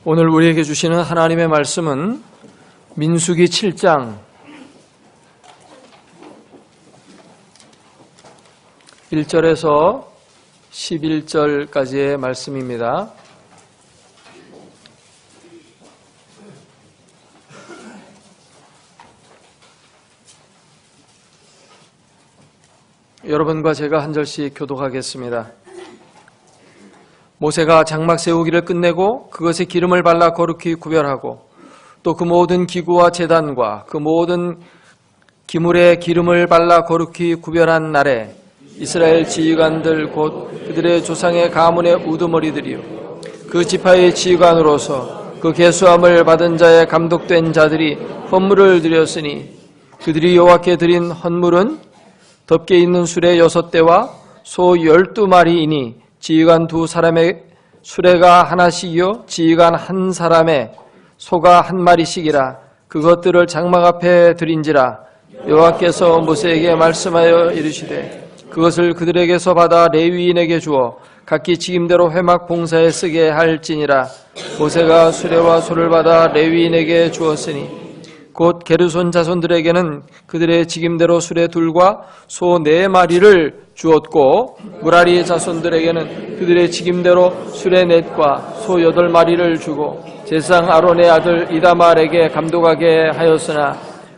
오늘 우리에게 주시는 하나님의 말씀은 민수기 7장 1절에서 11절까지의 말씀입니다. 여러분과 제가 한 절씩 교독하겠습니다. 모세가 장막 세우기를 끝내고 그것에 기름을 발라 거룩히 구별하고 또 그 모든 기구와 제단과 그 모든 기물에 기름을 발라 거룩히 구별한 날에 이스라엘 지휘관들 곧 그들의 조상의 가문의 우두머리들이요 그 지파의 지휘관으로서 그 계수함을 받은 자의 감독된 자들이 헌물을 드렸으니 그들이 여호와께 드린 헌물은 덮개 있는 수레 6대와 소 12마리이니 지휘관 2사람의 수레가 하나씩이요 지휘관 1사람의 소가 1마리씩이라 그것들을 장막 앞에 드린지라 여호와께서 모세에게 말씀하여 이르시되 그것을 그들에게서 받아 레위인에게 주어 각기 직임대로 회막 봉사에 쓰게 할지니라. 모세가 수레와 소를 받아 레위인에게 주었으니 곧 게르손 자손들에게는 그들의 직임대로 수레 2과 소 4마리를 주었고 무라리 자손들에게는 그들의 직임대로 수레 4과 소 8마리를 주고 제사장 아론의 아들 이다말에게 감독하게 하였으나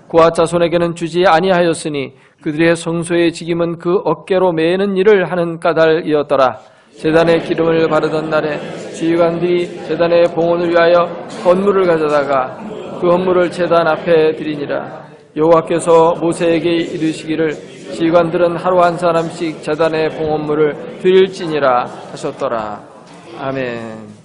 고앗 자손에게는 주지 아니하였으니 그들의 성소의 직임은 그 어깨로 매는 일을 하는 까닭이었더라. 제단에 기름을 바르던 날에 지휘관들이 제단의 봉헌을 위하여 헌물을 가져다가 그 헌물을 제단 앞에 드리니라. 여호와께서 모세에게 이르시기를 지휘관들은 하루 한 사람씩 제단의 봉헌물을 드릴지니라 하셨더라. 아멘.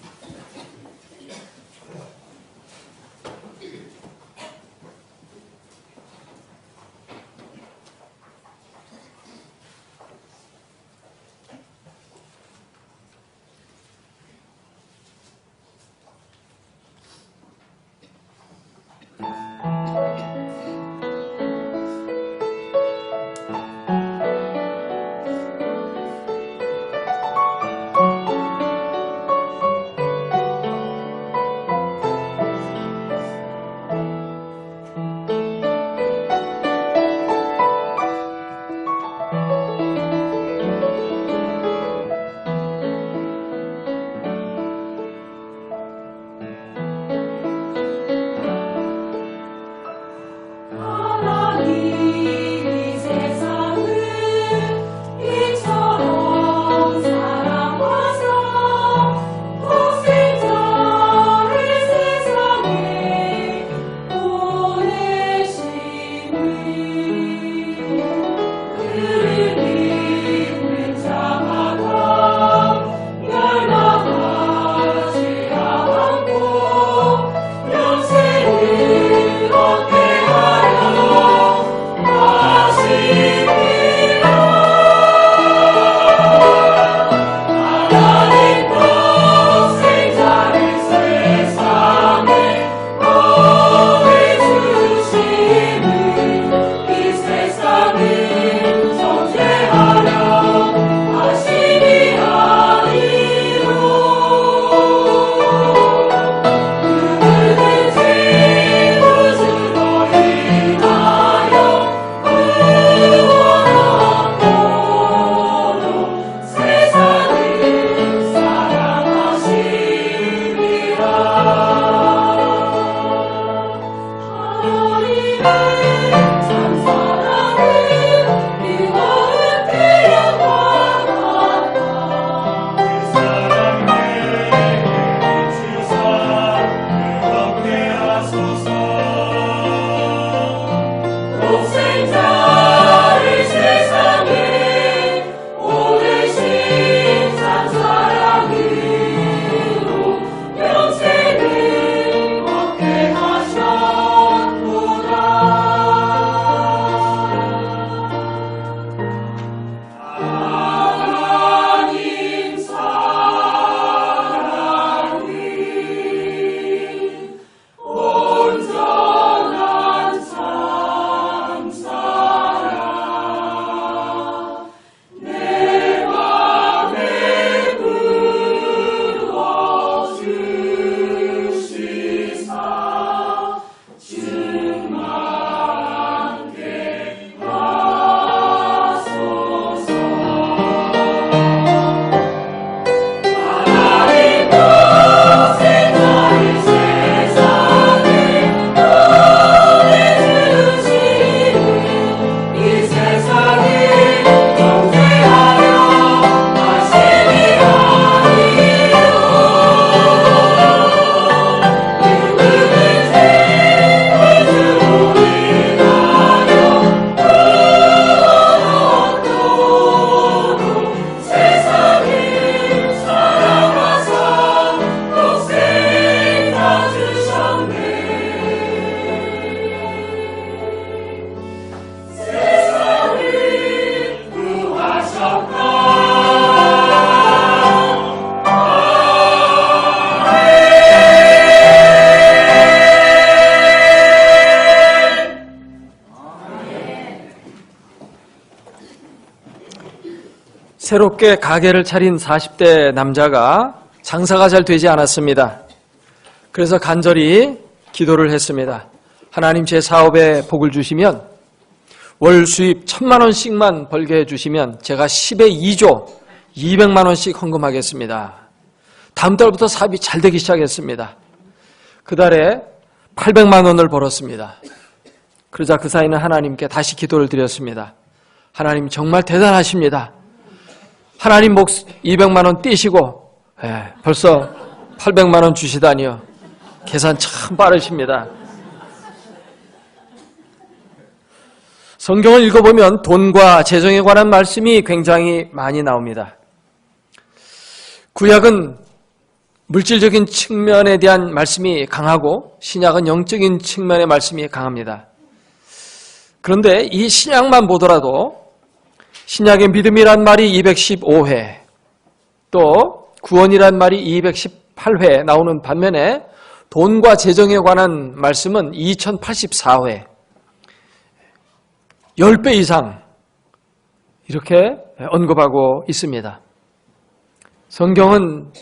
새롭게 가게를 차린 40대 남자가 장사가 잘 되지 않았습니다. 그래서 간절히 기도를 했습니다. 하나님, 제 사업에 복을 주시면 월 수입 1,000만 원씩만 벌게 해주시면 제가 10의 2조 200만 원씩 헌금하겠습니다. 다음 달부터 사업이 잘 되기 시작했습니다. 그 달에 800만 원을 벌었습니다. 그러자 그 사이는 하나님께 다시 기도를 드렸습니다. 하나님 정말 대단하십니다. 하나님 목 200만 원 떼시고 벌써 800만 원 주시다니요. 계산 참 빠르십니다. 성경을 읽어보면 돈과 재정에 관한 말씀이 굉장히 많이 나옵니다. 구약은 물질적인 측면에 대한 말씀이 강하고 신약은 영적인 측면의 말씀이 강합니다. 그런데 이 신약만 보더라도 신약의 믿음이란 말이 215회, 또 구원이란 말이 218회 나오는 반면에 돈과 재정에 관한 말씀은 2084회, 10배 이상 이렇게 언급하고 있습니다. 성경은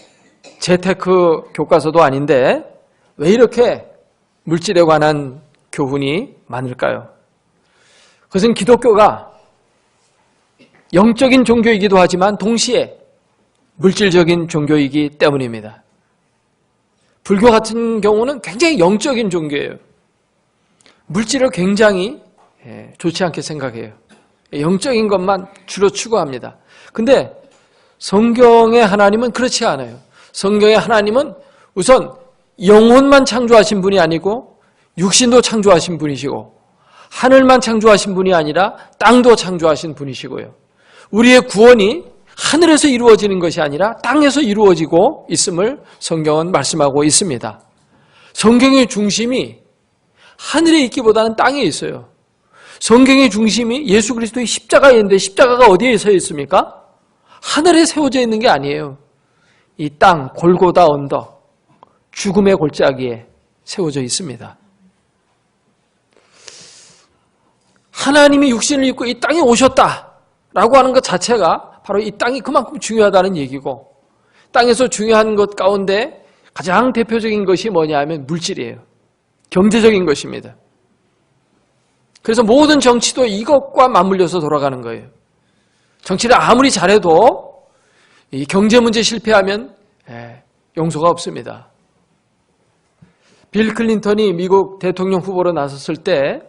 재테크 교과서도 아닌데 왜 이렇게 물질에 관한 교훈이 많을까요? 그것은 기독교가 영적인 종교이기도 하지만 동시에 물질적인 종교이기 때문입니다. 불교 같은 경우는 굉장히 영적인 종교예요. 물질을 굉장히 좋지 않게 생각해요. 영적인 것만 주로 추구합니다. 근데 성경의 하나님은 그렇지 않아요. 성경의 하나님은 우선 영혼만 창조하신 분이 아니고 육신도 창조하신 분이시고 하늘만 창조하신 분이 아니라 땅도 창조하신 분이시고요. 우리의 구원이 하늘에서 이루어지는 것이 아니라 땅에서 이루어지고 있음을 성경은 말씀하고 있습니다. 성경의 중심이 하늘에 있기보다는 땅에 있어요. 성경의 중심이 예수 그리스도의 십자가에 있는데 십자가가 어디에 서 있습니까? 하늘에 세워져 있는 게 아니에요. 이 땅, 골고다 언덕, 죽음의 골짜기에 세워져 있습니다. 하나님이 육신을 입고 이 땅에 오셨다라고 하는 것 자체가 바로 이 땅이 그만큼 중요하다는 얘기고, 땅에서 중요한 것 가운데 가장 대표적인 것이 뭐냐 하면 물질이에요. 경제적인 것입니다. 그래서 모든 정치도 이것과 맞물려서 돌아가는 거예요. 정치를 아무리 잘해도 이 경제 문제 실패하면 용서가 없습니다. 빌 클린턴이 미국 대통령 후보로 나섰을 때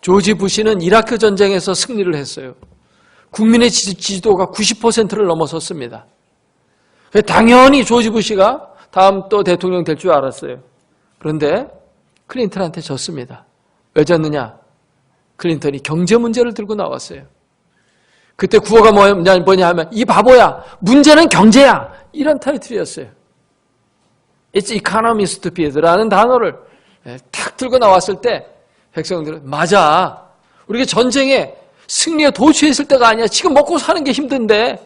조지 부시는 이라크 전쟁에서 승리를 했어요. 국민의 지지도가 90%를 넘어섰습니다. 당연히 조지 부시가 다음 또 대통령 될 줄 알았어요. 그런데 클린턴한테 졌습니다. 왜 졌느냐? 클린턴이 경제 문제를 들고 나왔어요. 그때 구호가 뭐냐 하면 이 바보야, 문제는 경제야, 이런 타이틀이었어요. It's economy stupid라는 단어를 탁 들고 나왔을 때 백성들은 맞아, 우리가 전쟁에 승리에 도취했을 때가 아니야, 지금 먹고 사는 게 힘든데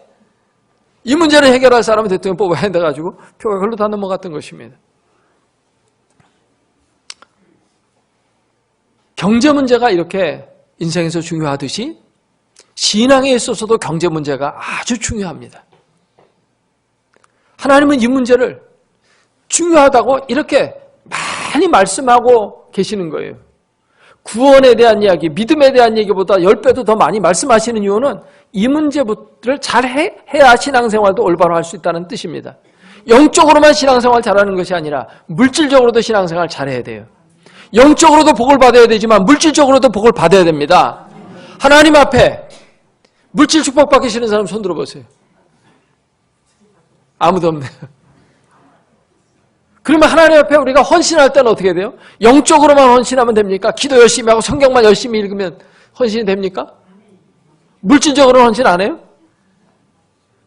이 문제를 해결할 사람은 대통령 뽑아야 된다가지고 표가 글로 다 넘어갔던 것입니다. 경제 문제가 이렇게 인생에서 중요하듯이 신앙에 있어서도 경제 문제가 아주 중요합니다. 하나님은 이 문제를 중요하다고 이렇게 많이 말씀하고 계시는 거예요. 구원에 대한 이야기, 믿음에 대한 얘기보다 10배도 더 많이 말씀하시는 이유는 이 문제를 잘 해야 신앙생활도 올바로 할 수 있다는 뜻입니다. 영적으로만 신앙생활 잘하는 것이 아니라 물질적으로도 신앙생활 잘해야 돼요. 영적으로도 복을 받아야 되지만 물질적으로도 복을 받아야 됩니다. 하나님 앞에 물질 축복받기 싫은 사람 손 들어보세요. 아무도 없네요. 그러면 하나님 앞에 우리가 헌신할 때는 어떻게 돼요? 영적으로만 헌신하면 됩니까? 기도 열심히 하고 성경만 열심히 읽으면 헌신이 됩니까? 물질적으로 헌신 안 해요?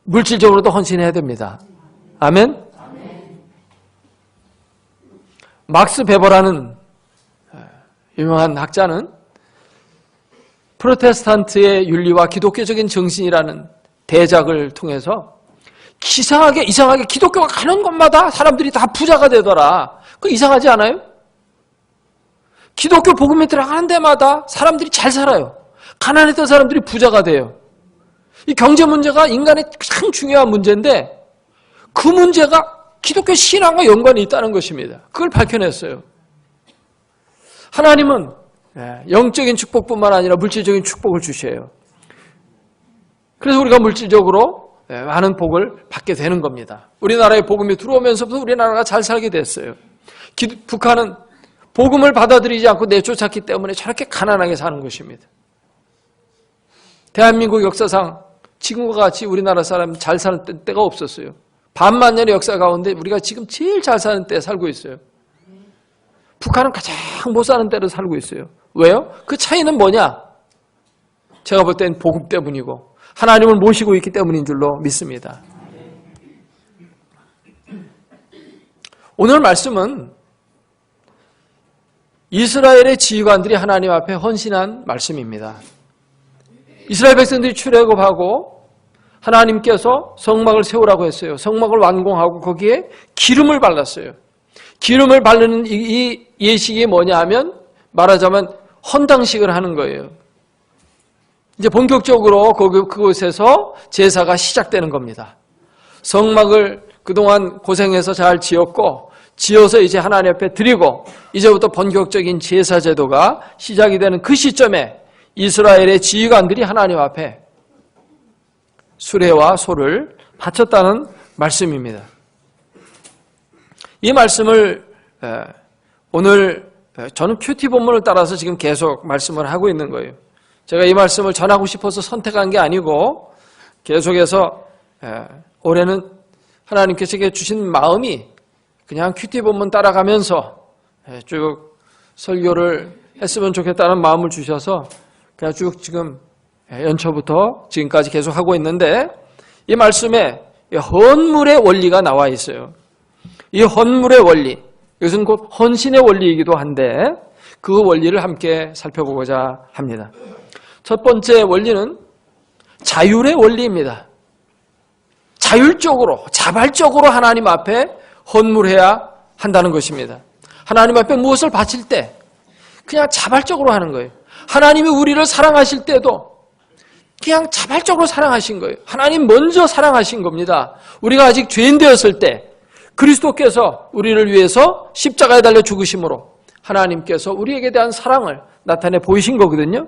물질적으로도 헌신해야 됩니다. 아멘? 막스 베버라는 유명한 학자는 프로테스탄트의 윤리와 기독교적인 정신이라는 대작을 통해서 이상하게 기독교가 가는 곳마다 사람들이 다 부자가 되더라. 그거 이상하지 않아요? 기독교 복음이 들어가는 데마다 사람들이 잘 살아요. 가난했던 사람들이 부자가 돼요. 이 경제 문제가 인간의 가장 중요한 문제인데 그 문제가 기독교 신앙과 연관이 있다는 것입니다. 그걸 밝혀냈어요. 하나님은 영적인 축복뿐만 아니라 물질적인 축복을 주셔요. 그래서 우리가 물질적으로 많은 복을 받게 되는 겁니다. 우리나라에 복음이 들어오면서부터 우리나라가 잘 살게 됐어요. 북한은 복음을 받아들이지 않고 내쫓았기 때문에 저렇게 가난하게 사는 것입니다. 대한민국 역사상 지금과 같이 우리나라 사람 잘 사는 때가 없었어요. 반만년의 역사 가운데 우리가 지금 제일 잘 사는 때 살고 있어요. 북한은 가장 못 사는 때로 살고 있어요. 왜요? 그 차이는 뭐냐? 제가 볼 땐 복음 때문이고 하나님을 모시고 있기 때문인 줄로 믿습니다. 오늘 말씀은 이스라엘의 지휘관들이 하나님 앞에 헌신한 말씀입니다. 이스라엘 백성들이 출애굽하고 하나님께서 성막을 세우라고 했어요. 성막을 완공하고 거기에 기름을 발랐어요. 기름을 바르는 이 예식이 뭐냐 하면 말하자면 헌당식을 하는 거예요. 이제 본격적으로 그곳에서 제사가 시작되는 겁니다. 성막을 그동안 고생해서 잘 지었고 지어서 이제 하나님 앞에 드리고 이제부터 본격적인 제사 제도가 시작이 되는 그 시점에 이스라엘의 지휘관들이 하나님 앞에 수레와 소를 바쳤다는 말씀입니다. 이 말씀을 오늘 저는 큐티 본문을 따라서 지금 계속 말씀을 하고 있는 거예요. 제가 이 말씀을 전하고 싶어서 선택한 게 아니고 계속해서 올해는 하나님께서 주신 마음이 그냥 큐티 본문 따라가면서 쭉 설교를 했으면 좋겠다는 마음을 주셔서 그냥 쭉 지금 연초부터 지금까지 계속 하고 있는데 이 말씀에 헌물의 원리가 나와 있어요. 이 헌물의 원리, 이것은 곧 헌신의 원리이기도 한데 그 원리를 함께 살펴보고자 합니다. 첫 번째 원리는 자율의 원리입니다. 자율적으로, 자발적으로 하나님 앞에 헌물해야 한다는 것입니다. 하나님 앞에 무엇을 바칠 때 그냥 자발적으로 하는 거예요. 하나님이 우리를 사랑하실 때도 그냥 자발적으로 사랑하신 거예요. 하나님 먼저 사랑하신 겁니다. 우리가 아직 죄인 되었을 때 그리스도께서 우리를 위해서 십자가에 달려 죽으심으로 하나님께서 우리에게 대한 사랑을 나타내 보이신 거거든요.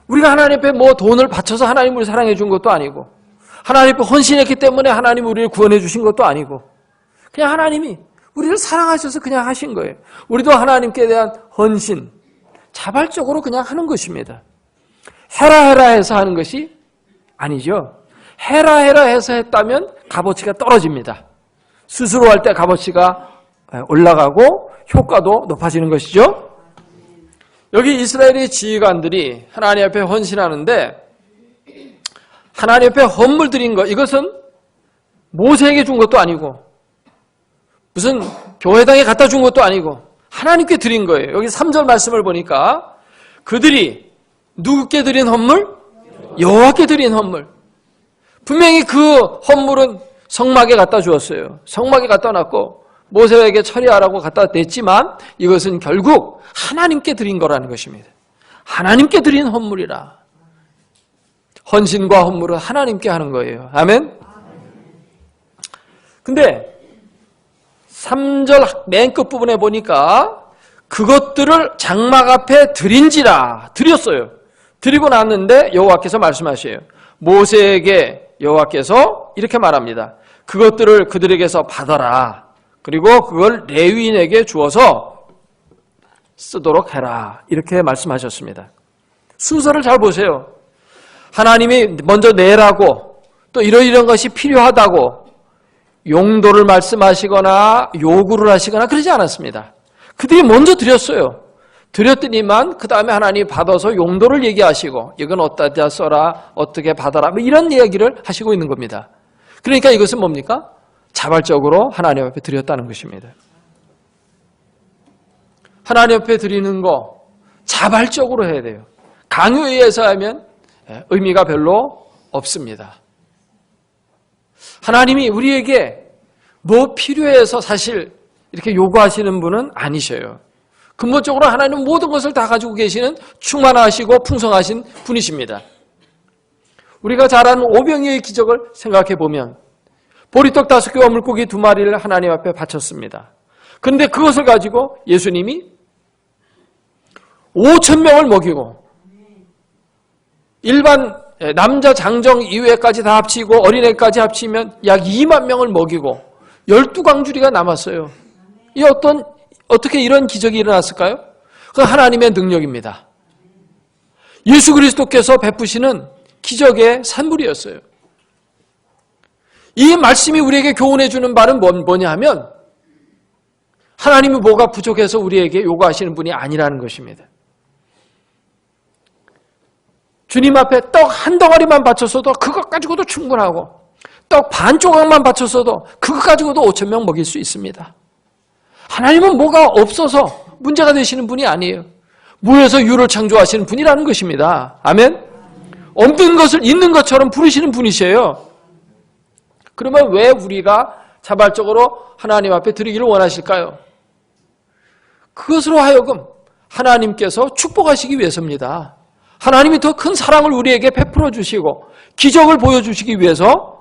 우리가 하나님 앞에 뭐 돈을 바쳐서 하나님을 사랑해 준 것도 아니고 하나님 앞에 헌신했기 때문에 하나님 우리를 구원해 주신 것도 아니고 그냥 하나님이 우리를 사랑하셔서 그냥 하신 거예요. 우리도 하나님께 대한 헌신 자발적으로 그냥 하는 것입니다. 해라 해서 하는 것이 아니죠. 해라 해서 했다면 값어치가 떨어집니다. 스스로 할 때 값어치가 올라가고 효과도 높아지는 것이죠. 여기 이스라엘의 지휘관들이 하나님 앞에 헌신하는데 하나님 앞에 헌물 드린 것, 이것은 모세에게 준 것도 아니고 무슨 교회당에 갖다 준 것도 아니고 하나님께 드린 거예요. 여기 3절 말씀을 보니까 그들이 누구께 드린 헌물? 여호와께 드린 헌물. 분명히 그 헌물은 성막에 갖다 주었어요. 성막에 갖다 놨고 모세에게 처리하라고 갖다 냈지만 이것은 결국 하나님께 드린 거라는 것입니다. 하나님께 드린 헌물이라. 헌신과 헌물은 하나님께 하는 거예요. 아멘? 근데 3절 맨 끝부분에 보니까 그것들을 장막 앞에 드린지라 드렸어요. 드리고 났는데 여호와께서 말씀하셔요. 모세에게 여호와께서 이렇게 말합니다. 그것들을 그들에게서 받아라. 그리고 그걸 레위인에게 주어서 쓰도록 해라. 이렇게 말씀하셨습니다. 순서를 잘 보세요. 하나님이 먼저 내라고 또 이런 것이 필요하다고 용도를 말씀하시거나 요구를 하시거나 그러지 않았습니다. 그들이 먼저 드렸어요. 드렸더니만 그 다음에 하나님이 받아서 용도를 얘기하시고 이건 어디다 써라, 어떻게 받아라 뭐 이런 이야기를 하시고 있는 겁니다. 그러니까 이것은 뭡니까? 자발적으로 하나님 앞에 드렸다는 것입니다. 하나님 앞에 드리는 거 자발적으로 해야 돼요. 강요에 의해서 하면 의미가 별로 없습니다. 하나님이 우리에게 뭐 필요해서 사실 이렇게 요구하시는 분은 아니셔요. 근본적으로 하나님은 모든 것을 다 가지고 계시는 충만하시고 풍성하신 분이십니다. 우리가 잘 아는 오병이어의 기적을 생각해 보면 보리떡 5개와 물고기 2마리를 하나님 앞에 바쳤습니다. 그런데 그것을 가지고 예수님이 5,000명을 먹이고 일반 남자 장정 이외까지 다 합치고 어린애까지 합치면 약 2만 명을 먹이고 12광주리가 남았어요. 이 어떻게 이런 기적이 일어났을까요? 그 하나님의 능력입니다. 예수 그리스도께서 베푸시는 기적의 산물이었어요. 이 말씀이 우리에게 교훈해 주는 바는 뭐냐 하면 하나님이 뭐가 부족해서 우리에게 요구하시는 분이 아니라는 것입니다. 주님 앞에 떡 한 덩어리만 바쳤어도 그것 가지고도 충분하고 떡 반 조각만 바쳤어도 그것 가지고도 5,000명 먹일 수 있습니다. 하나님은 뭐가 없어서 문제가 되시는 분이 아니에요. 무에서 유를 창조하시는 분이라는 것입니다. 아멘? 없는 것을 있는 것처럼 부르시는 분이세요. 그러면 왜 우리가 자발적으로 하나님 앞에 드리기를 원하실까요? 그것으로 하여금 하나님께서 축복하시기 위해서입니다. 하나님이 더 큰 사랑을 우리에게 베풀어 주시고 기적을 보여주시기 위해서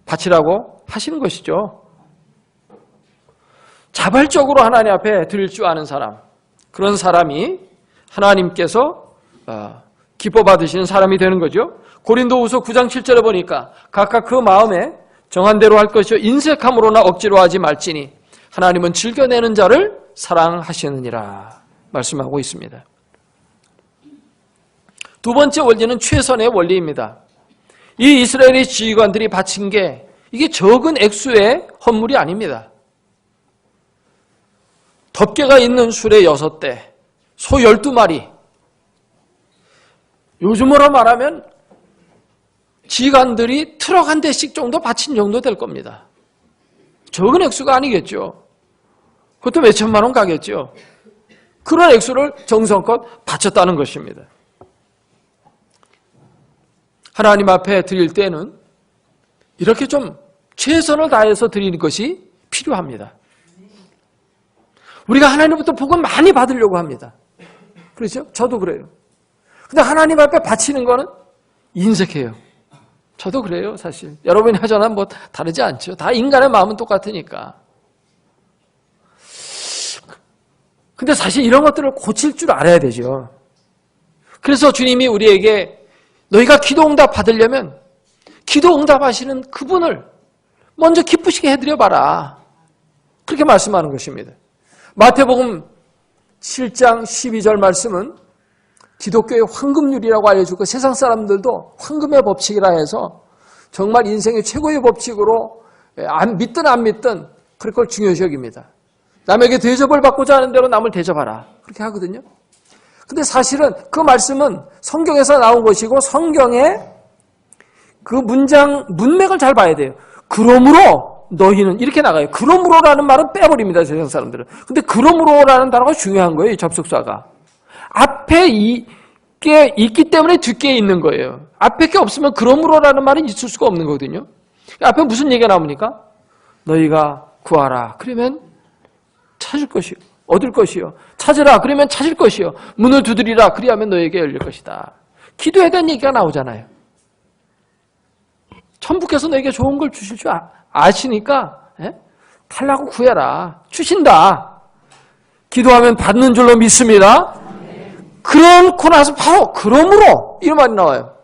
바치라고 하시는 것이죠. 자발적으로 하나님 앞에 드릴 줄 아는 사람, 그런 사람이 하나님께서 기뻐 받으시는 사람이 되는 거죠. 고린도후서 9장 7절에 보니까 각각 그 마음에 정한 대로 할 것이요 인색함으로나 억지로 하지 말지니 하나님은 즐겨내는 자를 사랑하시느니라 말씀하고 있습니다. 두 번째 원리는 최선의 원리입니다. 이 이스라엘의 지휘관들이 바친 게 이게 적은 액수의 헌물이 아닙니다. 덮개가 있는 수레 6대, 소 12마리. 요즘으로 말하면 지휘관들이 트럭 한 대씩 정도 바친 정도 될 겁니다. 적은 액수가 아니겠죠. 그것도 몇 천만 원 가겠죠. 그런 액수를 정성껏 바쳤다는 것입니다. 하나님 앞에 드릴 때는 이렇게 좀 최선을 다해서 드리는 것이 필요합니다. 우리가 하나님부터 복을 많이 받으려고 합니다. 그렇죠? 저도 그래요. 근데 하나님 앞에 바치는 거는 인색해요. 저도 그래요, 사실. 여러분이나 저나 뭐 다르지 않죠. 다 인간의 마음은 똑같으니까. 근데 사실 이런 것들을 고칠 줄 알아야 되죠. 그래서 주님이 우리에게 너희가 기도 응답 받으려면 기도 응답하시는 그분을 먼저 기쁘시게 해드려봐라. 그렇게 말씀하는 것입니다. 마태복음 7장 12절 말씀은 기독교의 황금률이라고 알려주고 세상 사람들도 황금의 법칙이라 해서 정말 인생의 최고의 법칙으로 믿든 안 믿든 그걸 중요시 여깁니다. 남에게 대접을 받고자 하는 대로 남을 대접하라. 그렇게 하거든요. 근데 사실은 그 말씀은 성경에서 나온 것이고 성경의 그 문맥을 잘 봐야 돼요. 그러므로 너희는 이렇게 나가요. 그러므로라는 말은 빼버립니다. 세상 사람들은. 근데 그러므로라는 단어가 중요한 거예요. 이 접속사가. 앞에 이게 있기 때문에 뒤에 있는 거예요. 앞에 게 없으면 그러므로라는 말은 있을 수가 없는 거거든요. 앞에 무슨 얘기가 나옵니까? 너희가 구하라. 그러면 찾을 것이요. 얻을 것이요. 찾으라. 그러면 찾을 것이요. 문을 두드리라. 그리하면 너에게 열릴 것이다. 기도에 대한 얘기가 나오잖아요. 천부께서 너에게 좋은 걸 주실 줄 아시니까 달라고 구해라. 주신다. 기도하면 받는 줄로 믿습니다. 그렇고 나서 바로 그러므로 이런 말이 나와요.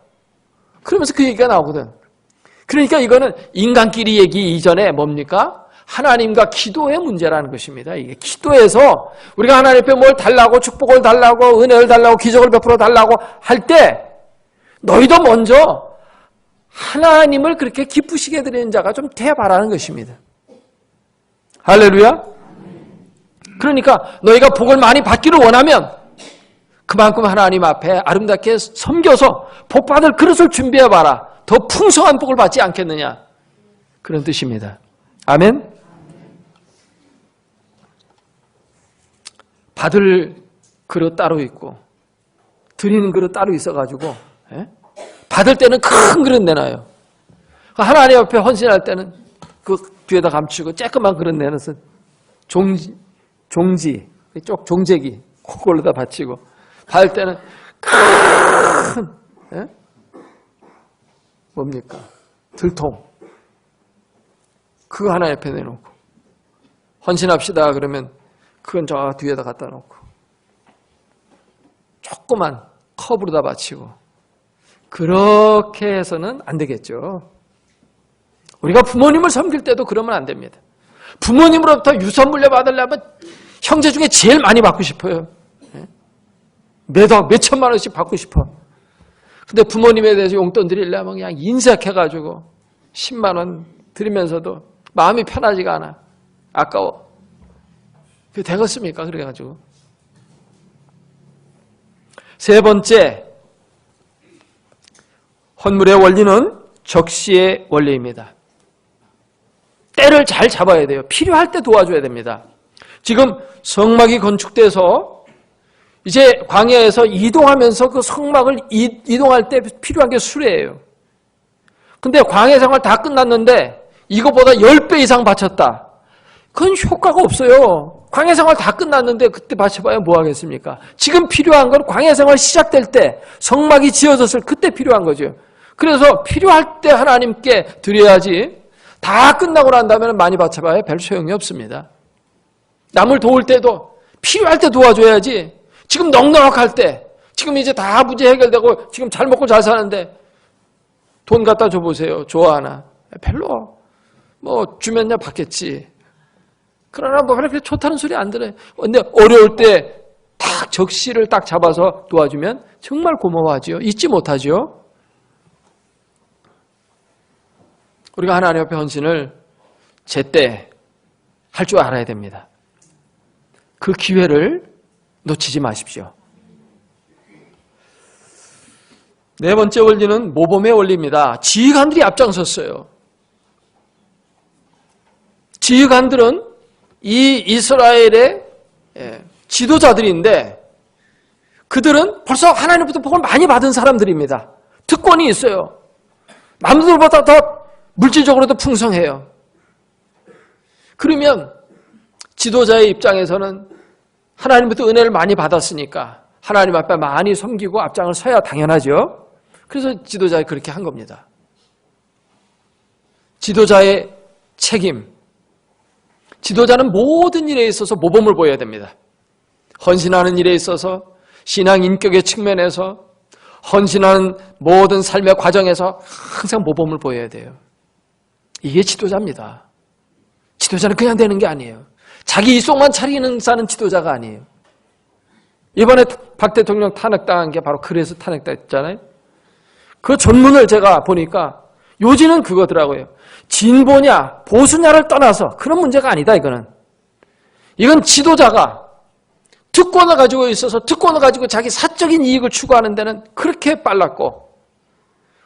그러면서 그 얘기가 나오거든. 그러니까 이거는 인간끼리 얘기 이전에 뭡니까? 하나님과 기도의 문제라는 것입니다. 이게 기도에서 우리가 하나님 앞에 뭘 달라고 축복을 달라고 은혜를 달라고 기적을 베풀어 달라고 할 때 너희도 먼저 하나님을 그렇게 기쁘시게 해드리는 자가 좀 돼봐라는 것입니다. 할렐루야. 그러니까 너희가 복을 많이 받기를 원하면 그만큼 하나님 앞에 아름답게 섬겨서 복 받을 그릇을 준비해봐라. 더 풍성한 복을 받지 않겠느냐. 그런 뜻입니다. 아멘. 받을 그릇 따로 있고 드리는 그릇 따로 있어가지고 받을 때는 큰 그릇 내놔요. 하나님 앞에 헌신할 때는 그 뒤에다 감추고 쬐끄만 그릇 내놔서 종지 쪽 종재기 그걸로다 바치고 받을 때는 큰 뭡니까? 들통. 그거 하나 옆에 내놓고 헌신합시다 그러면 그건 저 뒤에다 갖다 놓고 조그만 컵으로 다 바치고 그렇게 해서는 안 되겠죠. 우리가 부모님을 섬길 때도 그러면 안 됩니다. 부모님으로부터 유산 물려받으려면 형제 중에 제일 많이 받고 싶어요. 매달 몇 천만 원씩 받고 싶어. 근데 부모님에 대해서 용돈 드리려면 그냥 인색해가지고 10만 원 드리면서도 마음이 편하지가 않아. 아까워. 그게 되겠습니까? 그래가지고. 세 번째, 헌물의 원리는 적시의 원리입니다. 때를 잘 잡아야 돼요. 필요할 때 도와줘야 됩니다. 지금 성막이 건축돼서 이제 광야에서 이동하면서 그 성막을 이동할 때 필요한 게 수레예요. 근데 광야 생활 다 끝났는데 이거보다 10배 이상 바쳤다. 그건 효과가 없어요. 광야 생활 다 끝났는데 그때 바쳐봐야 뭐 하겠습니까? 지금 필요한 건 광야 생활 시작될 때 성막이 지어졌을 그때 필요한 거죠. 그래서 필요할 때 하나님께 드려야지 다 끝나고 난 다음에는 많이 바쳐봐야 별 소용이 없습니다. 남을 도울 때도 필요할 때 도와줘야지 지금 넉넉할 때 지금 이제 다 문제 해결되고 지금 잘 먹고 잘 사는데 돈 갖다 줘보세요. 좋아하나? 별로 뭐 주면야 받겠지. 그러나 뭐 그렇게 좋다는 소리 안 들어요. 근데 어려울 때 딱 적시를 딱 잡아서 도와주면 정말 고마워하지요. 잊지 못하죠. 우리가 하나님 앞에 헌신을 제때 할 줄 알아야 됩니다. 그 기회를 놓치지 마십시오. 네 번째 원리는 모범의 원리입니다. 지휘관들이 앞장섰어요. 지휘관들은 이 이스라엘의 지도자들인데 그들은 벌써 하나님부터 복을 많이 받은 사람들입니다. 특권이 있어요. 남들보다 더 물질적으로도 풍성해요. 그러면 지도자의 입장에서는 하나님부터 은혜를 많이 받았으니까 하나님 앞에 많이 섬기고 앞장을 서야 당연하죠. 그래서 지도자가 그렇게 한 겁니다. 지도자의 책임. 지도자는 모든 일에 있어서 모범을 보여야 됩니다. 헌신하는 일에 있어서, 신앙 인격의 측면에서, 헌신하는 모든 삶의 과정에서 항상 모범을 보여야 돼요. 이게 지도자입니다. 지도자는 그냥 되는 게 아니에요. 자기 이속만 차리는 사는 지도자가 아니에요. 이번에 박 대통령 탄핵당한 게 바로 그래서 탄핵됐잖아요. 그 전문을 제가 보니까 요지는 그거더라고요. 진보냐 보수냐를 떠나서 그런 문제가 아니다 이거는. 이건 지도자가 특권을 가지고 있어서 특권을 가지고 자기 사적인 이익을 추구하는 데는 그렇게 빨랐고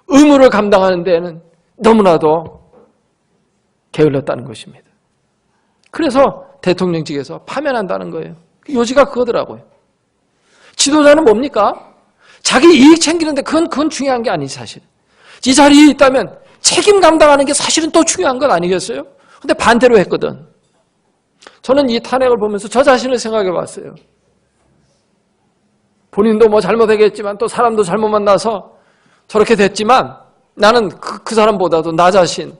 의무를 감당하는 데는 너무나도 게을렀다는 것입니다. 그래서 대통령직에서 파면한다는 거예요. 요지가 그거더라고요. 지도자는 뭡니까? 자기 이익 챙기는데 그건 중요한 게 아니지 사실. 이 자리에 있다면 책임 감당하는 게 사실은 또 중요한 건 아니겠어요? 근데 반대로 했거든. 저는 이 탄핵을 보면서 저 자신을 생각해 봤어요. 본인도 뭐 잘못하겠지만 또 사람도 잘못 만나서 저렇게 됐지만 나는 그 사람보다도 나 자신,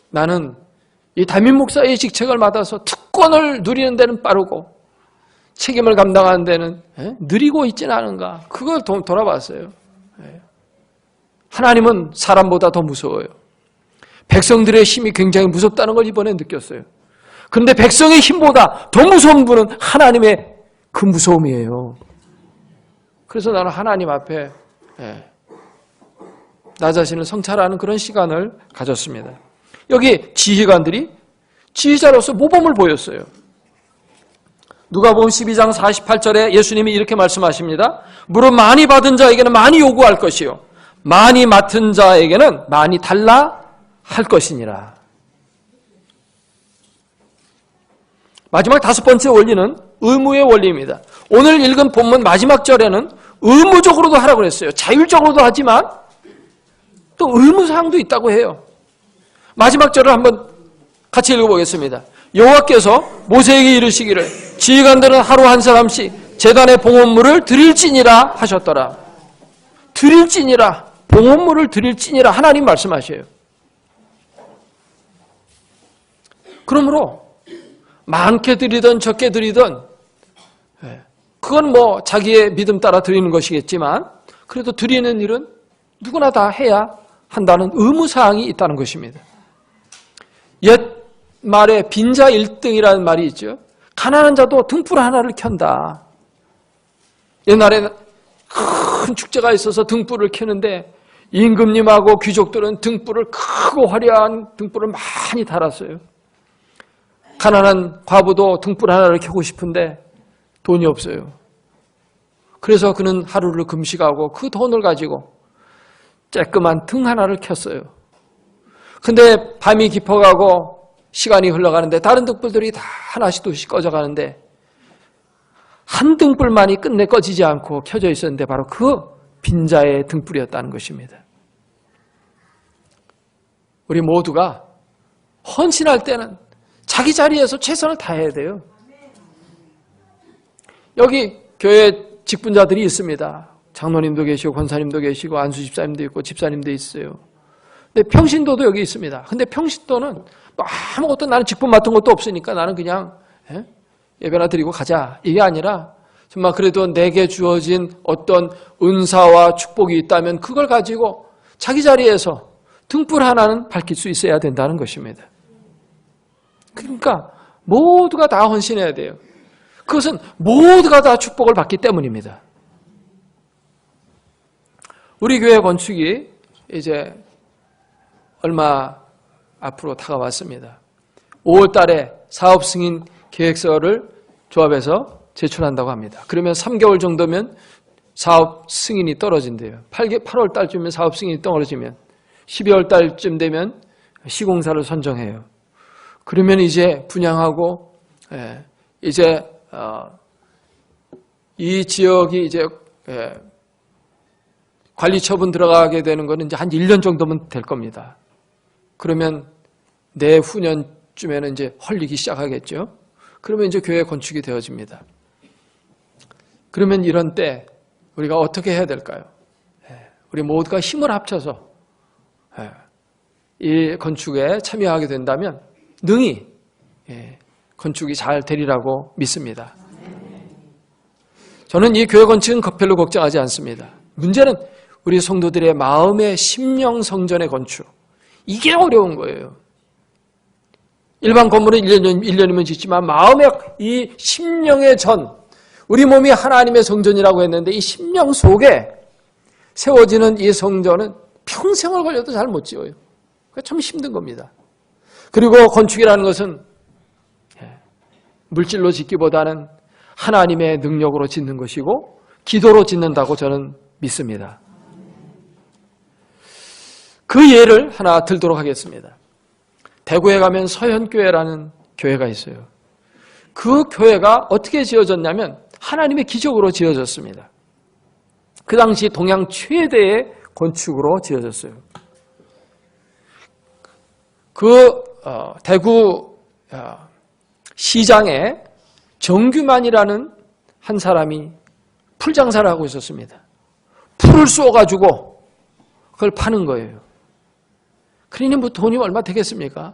나는 이 담임 목사의 직책을 맡아서 특권을 누리는 데는 빠르고 책임을 감당하는 데는 느리고 있지는 않은가. 그걸 돌아봤어요. 하나님은 사람보다 더 무서워요. 백성들의 힘이 굉장히 무섭다는 걸 이번에 느꼈어요. 그런데 백성의 힘보다 더 무서운 분은 하나님의 그 무서움이에요. 그래서 나는 하나님 앞에 나 자신을 성찰하는 그런 시간을 가졌습니다. 여기 지휘관들이 지휘자로서 모범을 보였어요. 누가복음 12장 48절에 예수님이 이렇게 말씀하십니다. 무릇 많이 받은 자에게는 많이 요구할 것이요 많이 맡은 자에게는 많이 달라 할 것이니라. 마지막 다섯 번째 원리는 의무의 원리입니다. 오늘 읽은 본문 마지막 절에는 의무적으로도 하라고 그랬어요. 자율적으로도 하지만 또 의무사항도 있다고 해요. 마지막 절을 한번 같이 읽어보겠습니다. 여호와께서 모세에게 이르시기를 지휘관들은 하루 한 사람씩 제단의 봉헌물을 드릴지니라 하셨더라. 드릴지니라. 봉헌물을 드릴지니라 하나님 말씀하셔요. 그러므로 많게 드리든 적게 드리든 그건 뭐 자기의 믿음 따라 드리는 것이겠지만 그래도 드리는 일은 누구나 다 해야 한다는 의무사항이 있다는 것입니다. 옛 말에 빈자 1등이라는 말이 있죠. 가난한 자도 등불 하나를 켠다. 옛날에는 큰 축제가 있어서 등불을 켜는데 임금님하고 귀족들은 등불을 크고 화려한 등불을 많이 달았어요. 가난한 과부도 등불 하나를 켜고 싶은데 돈이 없어요. 그래서 그는 하루를 금식하고 그 돈을 가지고 쬐끄만 등 하나를 켰어요. 근데 밤이 깊어가고 시간이 흘러가는데 다른 등불들이 다 하나씩 둘씩 꺼져가는데 한 등불만이 끝내 꺼지지 않고 켜져 있었는데 바로 그 빈자의 등불이었다는 것입니다. 우리 모두가 헌신할 때는 자기 자리에서 최선을 다해야 돼요. 여기 교회 직분자들이 있습니다. 장로님도 계시고 권사님도 계시고 안수 집사님도 있고 집사님도 있어요. 근데 평신도도 여기 있습니다. 근데 평신도는 뭐 아무것도 나는 직분 맡은 것도 없으니까 나는 그냥 예배나 드리고 가자. 이게 아니라 정말 그래도 내게 주어진 어떤 은사와 축복이 있다면 그걸 가지고 자기 자리에서 등불 하나는 밝힐 수 있어야 된다는 것입니다. 그러니까 모두가 다 헌신해야 돼요. 그것은 모두가 다 축복을 받기 때문입니다. 우리 교회 건축이 이제 얼마 앞으로 다가왔습니다. 5월 달에 사업 승인 계획서를 조합해서 제출한다고 합니다. 그러면 3개월 정도면 사업 승인이 떨어진대요. 8월 달쯤이면 사업 승인이 떨어지면 12월 달쯤 되면 시공사를 선정해요. 그러면 이제 분양하고 이제 이 지역이 이제 관리 처분 들어가게 되는 거는 이제 한 1년 정도면 될 겁니다. 그러면 내후년쯤에는 이제 헐리기 시작하겠죠. 그러면 이제 교회 건축이 되어집니다. 그러면 이런 때 우리가 어떻게 해야 될까요? 우리 모두가 힘을 합쳐서 이 건축에 참여하게 된다면 능히 건축이 잘 되리라고 믿습니다. 저는 이 교회 건축은 별로 걱정하지 않습니다. 문제는 우리 성도들의 마음의 심령 성전의 건축. 이게 어려운 거예요. 일반 건물은 1년이면 짓지만 마음의 이 심령의 전, 우리 몸이 하나님의 성전이라고 했는데 이 심령 속에 세워지는 이 성전은 평생을 걸려도 잘 못 지어요. 그러니까 참 힘든 겁니다. 그리고 건축이라는 것은 물질로 짓기보다는 하나님의 능력으로 짓는 것이고 기도로 짓는다고 저는 믿습니다. 그 예를 하나 들도록 하겠습니다. 대구에 가면 서현교회라는 교회가 있어요. 그 교회가 어떻게 지어졌냐면 하나님의 기적으로 지어졌습니다. 그 당시 동양 최대의 건축으로 지어졌어요. 그 대구 시장에 정규만이라는 한 사람이 풀 장사를 하고 있었습니다. 풀을 쏘가지고 그걸 파는 거예요. 그러니 뭐 돈이 얼마 되겠습니까?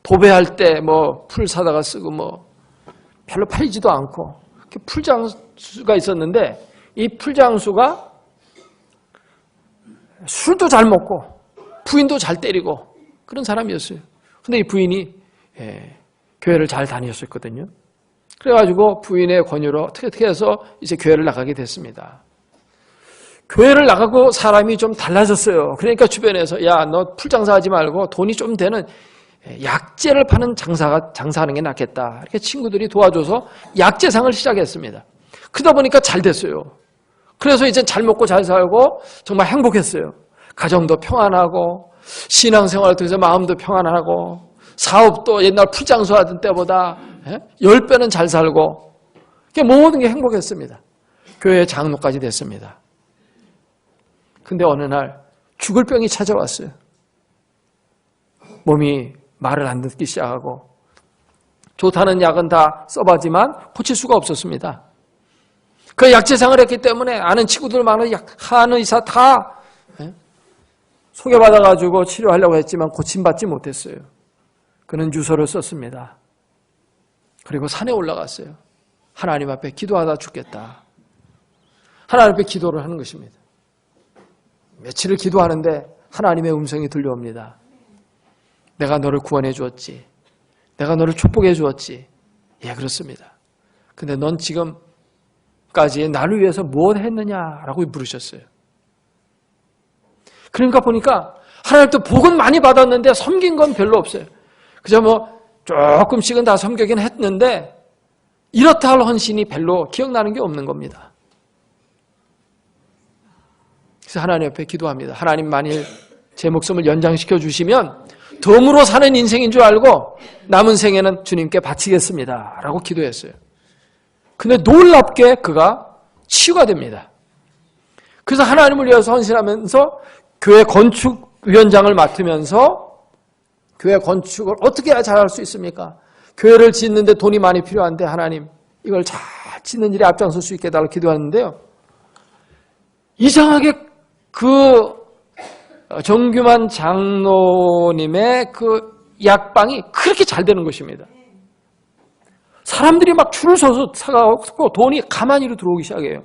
도배할 때 뭐 풀 사다가 쓰고 뭐 별로 팔리지도 않고 풀장수가 있었는데 이 풀장수가 술도 잘 먹고 부인도 잘 때리고 그런 사람이었어요. 근데 이 부인이 교회를 잘 다녔었거든요. 그래가지고 부인의 권유로 어떻게 해서 이제 교회를 나가게 됐습니다. 교회를 나가고 사람이 좀 달라졌어요. 그러니까 주변에서 야, 너 풀장사하지 말고 돈이 좀 되는 약재를 파는 장사하는 게 낫겠다. 이렇게 친구들이 도와줘서 약재상을 시작했습니다. 그러다 보니까 잘 됐어요. 그래서 이제 잘 먹고 잘 살고 정말 행복했어요. 가정도 평안하고 신앙생활을 통해서 마음도 평안하고 사업도 옛날 풀장수 하던 때보다 10배는 잘 살고 모든 게 행복했습니다. 교회 장로까지 됐습니다. 근데 어느 날 죽을 병이 찾아왔어요. 몸이 말을 안 듣기 시작하고 좋다는 약은 다 써봤지만 고칠 수가 없었습니다. 그 약재상을 했기 때문에 아는 친구들 많은 하는 의사 다 소개받아가지고 치료하려고 했지만 고침받지 못했어요. 그는 유서를 썼습니다. 그리고 산에 올라갔어요. 하나님 앞에 기도하다 죽겠다. 하나님 앞에 기도를 하는 것입니다. 며칠을 기도하는데 하나님의 음성이 들려옵니다. 내가 너를 구원해 주었지. 내가 너를 축복해 주었지. 예, 그렇습니다. 근데 넌 지금까지 나를 위해서 무엇 했느냐라고 물으셨어요. 그러니까 보니까 하나님도 복은 많이 받았는데 섬긴 건 별로 없어요. 그저 조금씩은 다 섬기긴 했는데 이렇다 할 헌신이 별로 기억나는 게 없는 겁니다. 그래서 하나님 앞에 기도합니다. 하나님 만일 제 목숨을 연장시켜 주시면 덤으로 사는 인생인 줄 알고 남은 생에는 주님께 바치겠습니다. 라고 기도했어요. 근데 놀랍게 그가 치유가 됩니다. 그래서 하나님을 위해서 헌신하면서 교회 건축위원장을 맡으면서 교회 건축을 어떻게 해야 잘할 수 있습니까? 교회를 짓는데 돈이 많이 필요한데 하나님 이걸 잘 짓는 일에 앞장설 수 있게 해달라고 기도하는데요. 이상하게 그 정규만 장로님의 그 약방이 그렇게 잘 되는 것입니다. 사람들이 막 줄을 서서 사가고 돈이 가만히로 들어오기 시작해요.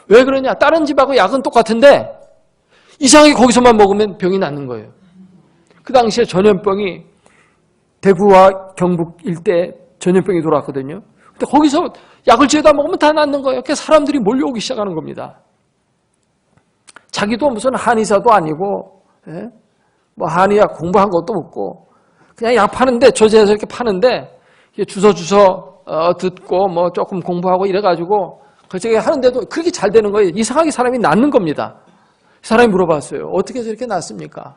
왜 그러냐? 다른 집하고 약은 똑같은데 이상하게 거기서만 먹으면 병이 낫는 거예요. 그 당시에 전염병이 대구와 경북 일대에 전염병이 돌아왔거든요. 근데 거기서 약을 지어다 먹으면 다 낫는 거예요. 그래서 사람들이 몰려오기 시작하는 겁니다. 자기도 무슨 한의사도 아니고, 한의학 공부한 것도 없고, 그냥 약 파는데, 조제해서 이렇게 파는데, 주워 듣고, 조금 공부하고 이래가지고, 그렇게 하는데도 그렇게 잘 되는 거예요. 이상하게 사람이 낫는 겁니다. 사람이 물어봤어요. 어떻게 해서 이렇게 낫습니까?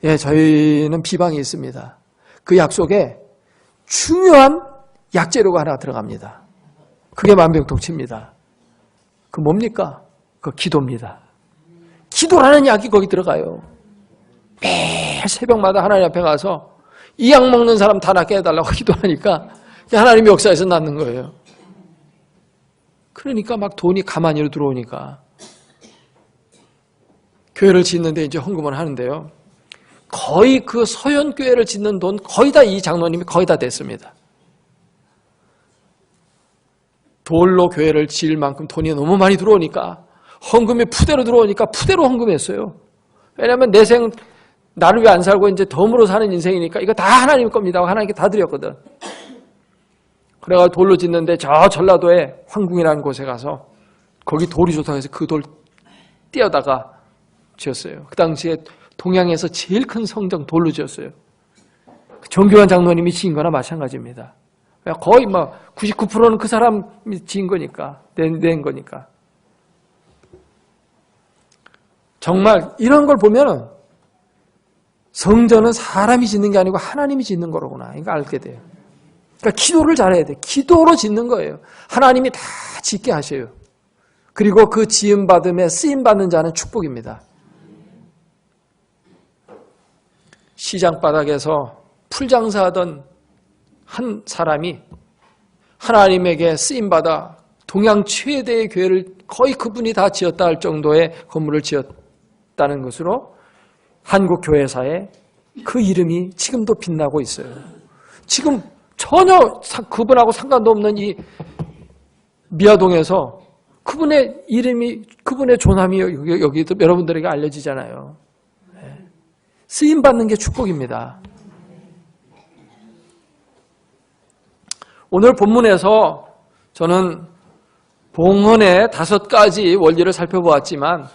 예, 저희는 비방이 있습니다. 그 약 속에 중요한 약재료가 하나 들어갑니다. 그게 만병통치입니다. 그 뭡니까? 그 기도입니다. 기도라는 약이 거기 들어가요. 매일 새벽마다 하나님 앞에 가서 이 약 먹는 사람 다 낫게 해달라고 기도하니까 하나님이 역사에서 낫는 거예요. 그러니까 막 돈이 가만히로 들어오니까 교회를 짓는데 이제 헌금을 하는데요. 거의 그 서연교회를 짓는 돈 거의 다 이 장로님이 거의 다 됐습니다. 돌로 교회를 지을 만큼 돈이 너무 많이 들어오니까 헌금이 푸대로 들어오니까 푸대로 헌금했어요. 왜냐하면 내 생 나를 위해 안 살고 이제 덤으로 사는 인생이니까 이거 다 하나님 겁니다. 하나님께 다 드렸거든. 그래가 돌로 짓는데 저 전라도에 황궁이라는 곳에 가서 거기 돌이 좋다고 해서 그 돌 띄어다가 지었어요. 그 당시에 동양에서 제일 큰 성당 돌로 지었어요. 정교환 장로님이 지은 거나 마찬가지입니다. 거의 99%는 그 사람이 지은 거니까, 낸 거니까. 정말 이런 걸 보면은 성전은 사람이 짓는 게 아니고 하나님이 짓는 거로구나. 이거 알게 돼요. 그러니까 기도를 잘해야 돼. 기도로 짓는 거예요. 하나님이 다 짓게 하셔요. 그리고 그 지음받음에 쓰임받는 자는 축복입니다. 시장 바닥에서 풀장사하던 한 사람이 하나님에게 쓰임받아 동양 최대의 교회를 거의 그분이 다 지었다 할 정도의 건물을 지었다는 것으로 한국 교회사에 그 이름이 지금도 빛나고 있어요. 지금 전혀 그분하고 상관도 없는 이 미아동에서 그분의 이름이, 그분의 존함이 여기도 여러분들에게 알려지잖아요. 쓰임받는 게 축복입니다. 오늘 본문에서 저는 봉헌의 5가지 원리를 살펴보았지만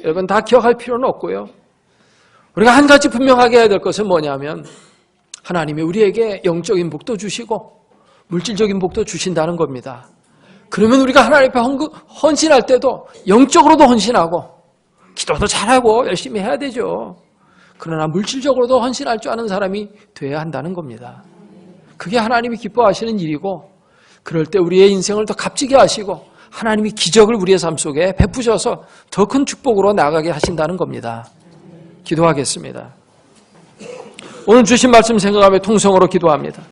여러분 다 기억할 필요는 없고요. 우리가 한 가지 분명하게 해야 될 것은 뭐냐면 하나님이 우리에게 영적인 복도 주시고 물질적인 복도 주신다는 겁니다. 그러면 우리가 하나님 앞에 헌신할 때도 영적으로도 헌신하고 기도도 잘하고 열심히 해야 되죠. 그러나 물질적으로도 헌신할 줄 아는 사람이 돼야 한다는 겁니다. 그게 하나님이 기뻐하시는 일이고 그럴 때 우리의 인생을 더 값지게 하시고 하나님이 기적을 우리의 삶 속에 베푸셔서 더 큰 축복으로 나아가게 하신다는 겁니다. 기도하겠습니다. 오늘 주신 말씀 생각하며 통성으로 기도합니다.